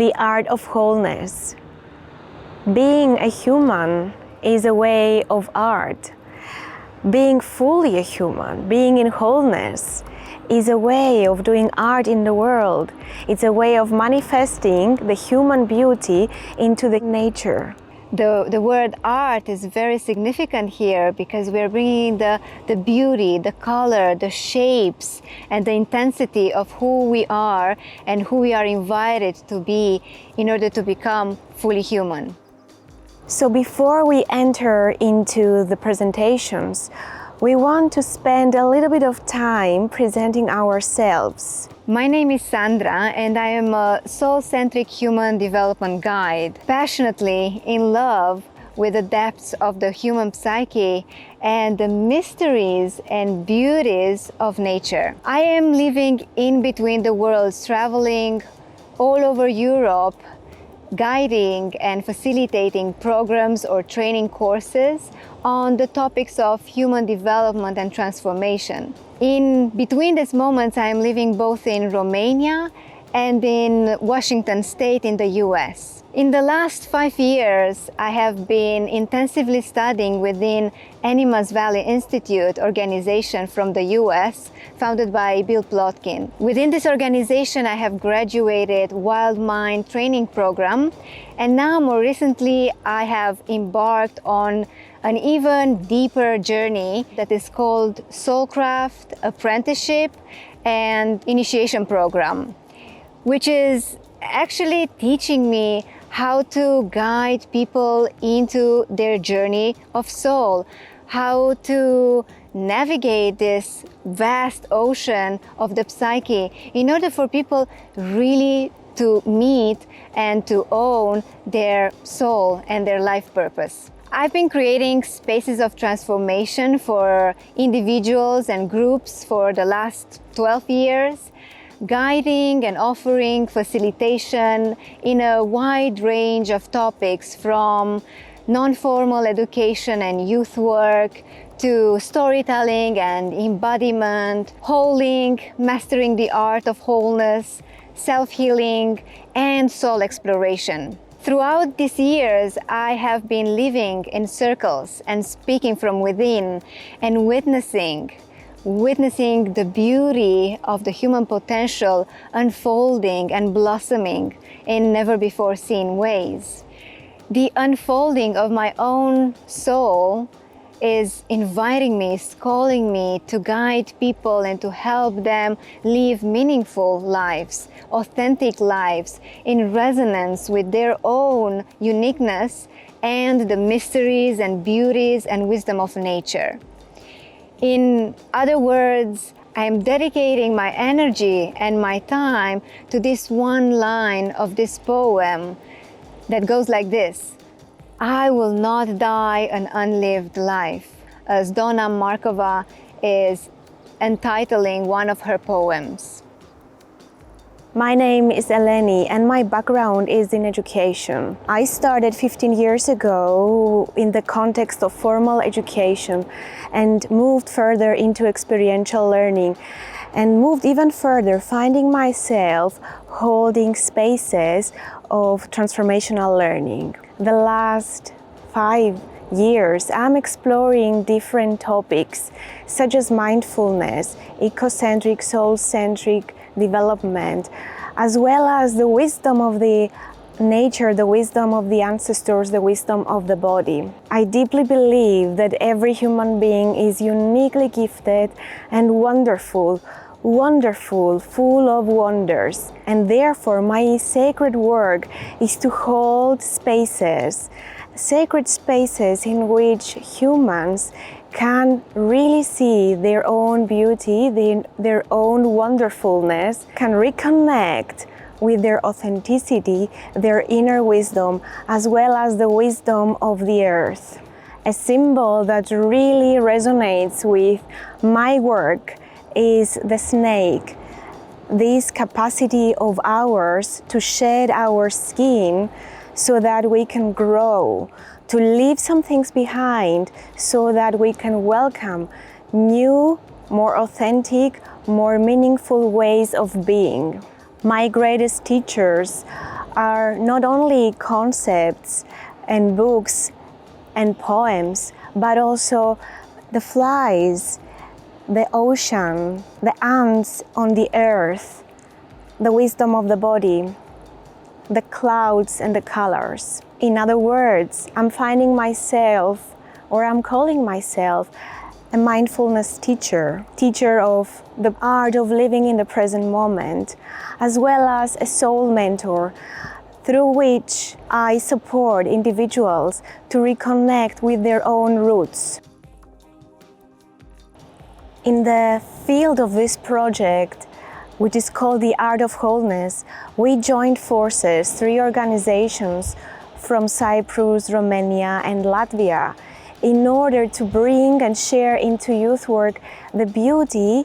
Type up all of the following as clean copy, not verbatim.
the Art of Wholeness. Being a human is a way of art. Being fully a human, being in wholeness, is a way of doing art in the world. It's a way of manifesting the human beauty into the nature. The word art is very significant here because we're bringing the beauty, the color, the shapes, and the intensity of who we are and who we are invited to be in order to become fully human. So before we enter into the presentations, we want to spend a little bit of time presenting ourselves. My name is Sandra and I am a soul-centric human development guide, passionately in love with the depths of the human psyche and the mysteries and beauties of nature. I am living in between the worlds, traveling all over Europe, guiding and facilitating programs or training courses on the topics of human development and transformation. In between these moments, I am living both in Romania and in Washington State in the US. In the last 5 years, I have been intensively studying within Animas Valley Institute organization from the US, founded by Bill Plotkin. Within this organization, I have graduated Wild Mind training program, and now more recently, I have embarked on an even deeper journey that is called Soulcraft Apprenticeship and Initiation Program, which is actually teaching me how to guide people into their journey of soul, how to navigate this vast ocean of the psyche in order for people really to meet and to own their soul and their life purpose. I've been creating spaces of transformation for individuals and groups for the last 12 years, guiding and offering facilitation in a wide range of topics from non-formal education and youth work to storytelling and embodiment, holding, mastering the art of wholeness, self-healing, and soul exploration. Throughout these years, I have been living in circles and speaking from within and witnessing the beauty of the human potential unfolding and blossoming in never-before-seen ways. The unfolding of my own soul is inviting me, is calling me to guide people and to help them live meaningful lives, authentic lives, in resonance with their own uniqueness and the mysteries and beauties and wisdom of nature. In other words, I am dedicating my energy and my time to this one line of this poem that goes like this: I will not die an unlived life, as Donna Markova is entitling one of her poems. My name is Eleni and my background is in education. I started 15 years ago in the context of formal education and moved further into experiential learning and moved even further, finding myself holding spaces of transformational learning. The last 5 years, I'm exploring different topics such as mindfulness, ecocentric, soul-centric development, as well as the wisdom of the nature, the wisdom of the ancestors, the wisdom of the body. I deeply believe that every human being is uniquely gifted and wonderful, full of wonders. And therefore, my sacred work is to hold spaces, sacred spaces in which humans can really see their own beauty, their own wonderfulness, can reconnect with their authenticity, their inner wisdom, as well as the wisdom of the earth. A symbol that really resonates with my work is the snake. This capacity of ours to shed our skin so that we can grow, to leave some things behind so that we can welcome new, more authentic, more meaningful ways of being. My greatest teachers are not only concepts and books and poems, but also the flies, the ocean, the ants on the earth, the wisdom of the body, the clouds and the colors. In other words, I'm finding myself, or I'm calling myself, a mindfulness teacher of the art of living in the present moment, as well as a soul mentor through which I support individuals to reconnect with their own roots. In the field of this project, which is called the Art of Wholeness, we joined forces, 3 organizations from Cyprus, Romania and Latvia, in order to bring and share into youth work the beauty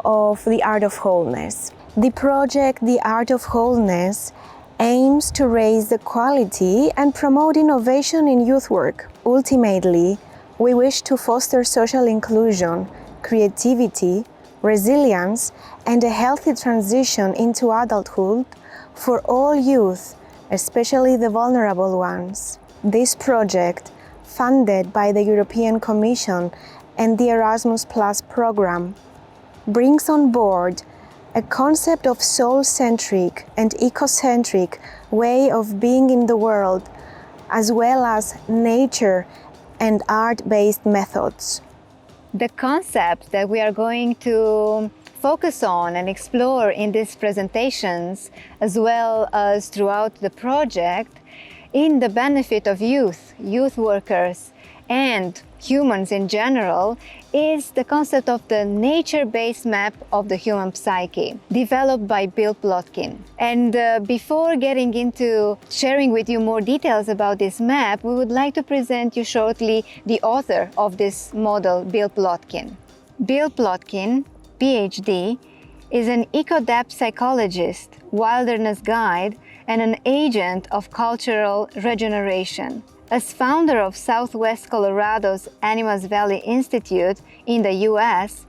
of the Art of Wholeness. The project, the Art of Wholeness, aims to raise the quality and promote innovation in youth work. Ultimately, we wish to foster social inclusion, creativity, resilience, and a healthy transition into adulthood for all youth, especially the vulnerable ones. This project, funded by the European Commission and the Erasmus Plus program, brings on board a concept of soul-centric and ecocentric way of being in the world, as well as nature and art-based methods. The concept that we are going to focus on and explore in these presentations, as well as throughout the project, in the benefit of youth workers, and humans in general, is the concept of the nature-based map of the human psyche, developed by Bill Plotkin. And before getting into sharing with you more details about this map, we would like to present you shortly the author of this model, Bill Plotkin. Bill Plotkin, Ph.D., is an eco-depth psychologist, wilderness guide, and an agent of cultural regeneration. As founder of Southwest Colorado's Animas Valley Institute in the US,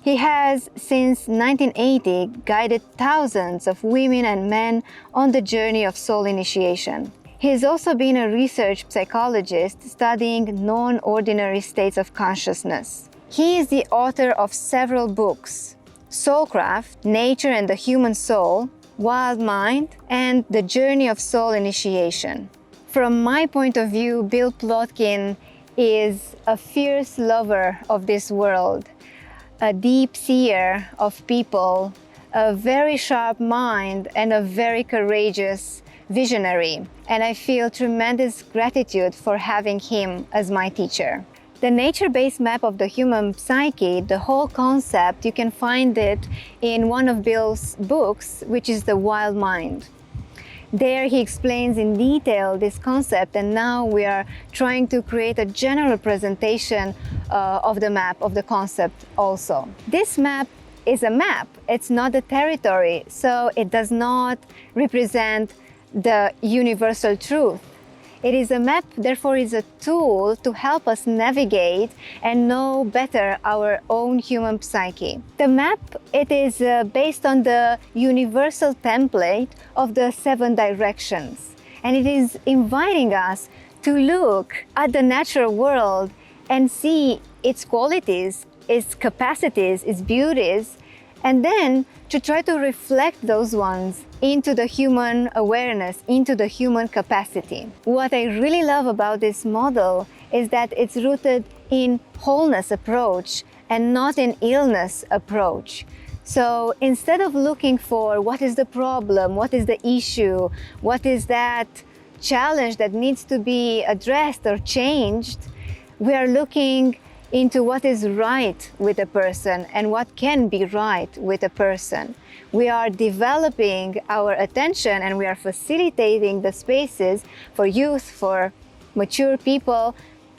he has since 1980 guided thousands of women and men on the journey of soul initiation. He has also been a research psychologist studying non-ordinary states of consciousness. He is the author of several books: Soulcraft, Nature and the Human Soul, Wild Mind, and The Journey of Soul Initiation. From my point of view, Bill Plotkin is a fierce lover of this world, a deep seer of people, a very sharp mind, and a very courageous visionary. And I feel tremendous gratitude for having him as my teacher. The nature-based map of the human psyche, the whole concept, you can find it in one of Bill's books, which is The Wild Mind. There he explains in detail this concept, and now we are trying to create a general presentation of the map, of the concept also. This map is a map, it's not a territory, so it does not represent the universal truth. It is a map, therefore is a tool to help us navigate and know better our own human psyche. The map, it is based on the universal template of the 7 directions. And it is inviting us to look at the natural world and see its qualities, its capacities, its beauties, and then to try to reflect those ones into the human awareness, into the human capacity. What I really love about this model is that it's rooted in wholeness approach and not in illness approach. So instead of looking for what is the problem, what is the issue, what is that challenge that needs to be addressed or changed, we are looking into what is right with a person and what can be right with a person. We are developing our attention and we are facilitating the spaces for youth, for mature people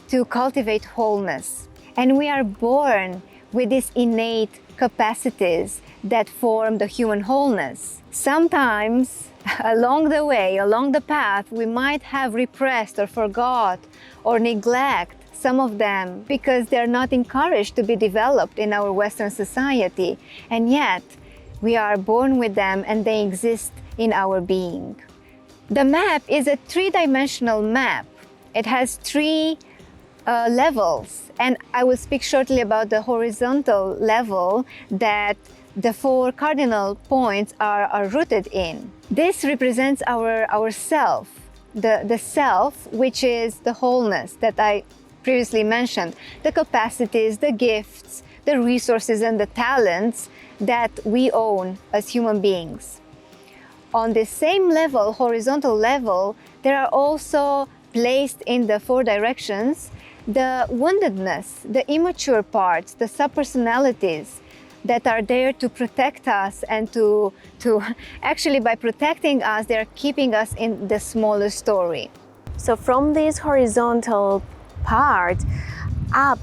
to cultivate wholeness. And we are born with these innate capacities that form the human wholeness. Sometimes along the way, along the path, we might have repressed or forgot or neglect some of them because they're not encouraged to be developed in our Western society. And yet, we are born with them and they exist in our being. The map is a three-dimensional map. It has three levels, and I will speak shortly about the horizontal level that the four cardinal points are rooted in. This represents our self, the self, which is the wholeness that I previously mentioned, the capacities, the gifts, the resources and the talents that we own as human beings. On the same level, horizontal level, there are also placed in the four directions the woundedness, the immature parts, the subpersonalities that are there to protect us and to actually, by protecting us, they're keeping us in the smaller story. So from this horizontal part up,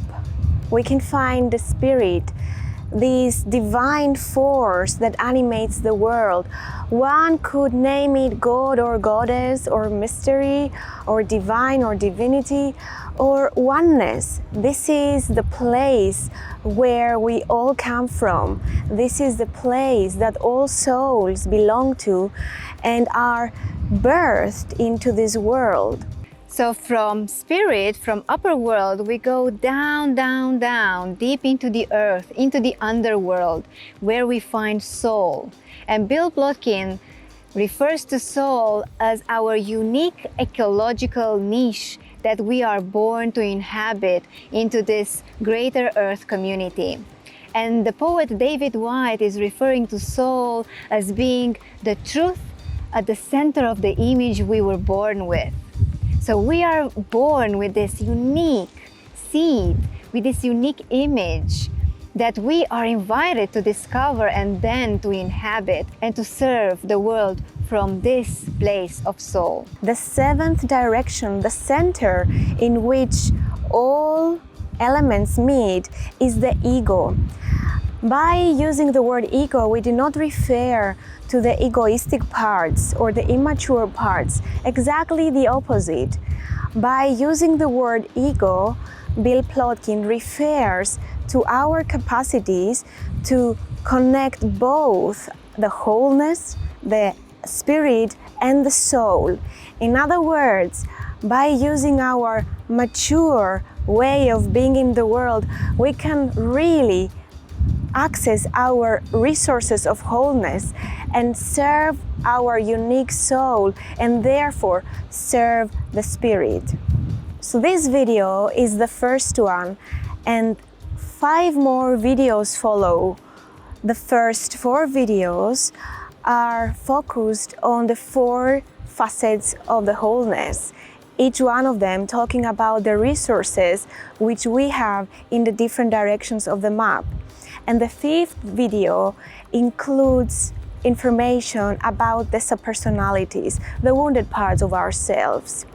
we can find the spirit, this divine force that animates the world. One could name it God or goddess or mystery or divine or divinity or oneness. This is the place where we all come from. This is the place that all souls belong to and are birthed into this world. So from spirit, from upper world, we go down, down, down, deep into the earth, into the underworld, where we find soul. And Bill Plotkin refers to soul as our unique ecological niche that we are born to inhabit into this greater earth community. And the poet David Whyte is referring to soul as being the truth at the center of the image we were born with. So we are born with this unique seed, with this unique image that we are invited to discover and then to inhabit and to serve the world from this place of soul. The seventh direction, the center in which all elements meet, is the ego. By using the word ego, we do not refer to the egoistic parts or the immature parts, exactly the opposite. By using the word ego, Bill Plotkin refers to our capacities to connect both the wholeness, the spirit, and the soul. In other words, by using our mature way of being in the world, we can really access our resources of wholeness and serve our unique soul and therefore serve the spirit. So this video is the first one and 5 more videos follow. The first 4 videos are focused on the 4 facets of the wholeness, each one of them talking about the resources which we have in the different directions of the map. And the 5th video includes information about the subpersonalities, the wounded parts of ourselves.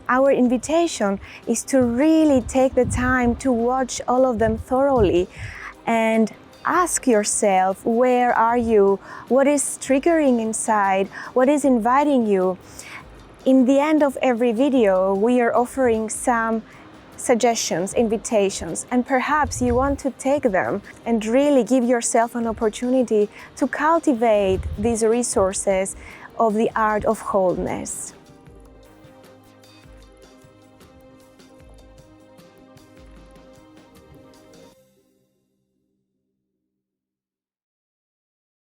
Our invitation is to really take the time to watch all of them thoroughly and ask yourself, where are you? What is triggering inside? What is inviting you? In the end of every video, we are offering some suggestions, invitations, and perhaps you want to take them and really give yourself an opportunity to cultivate these resources of the art of wholeness.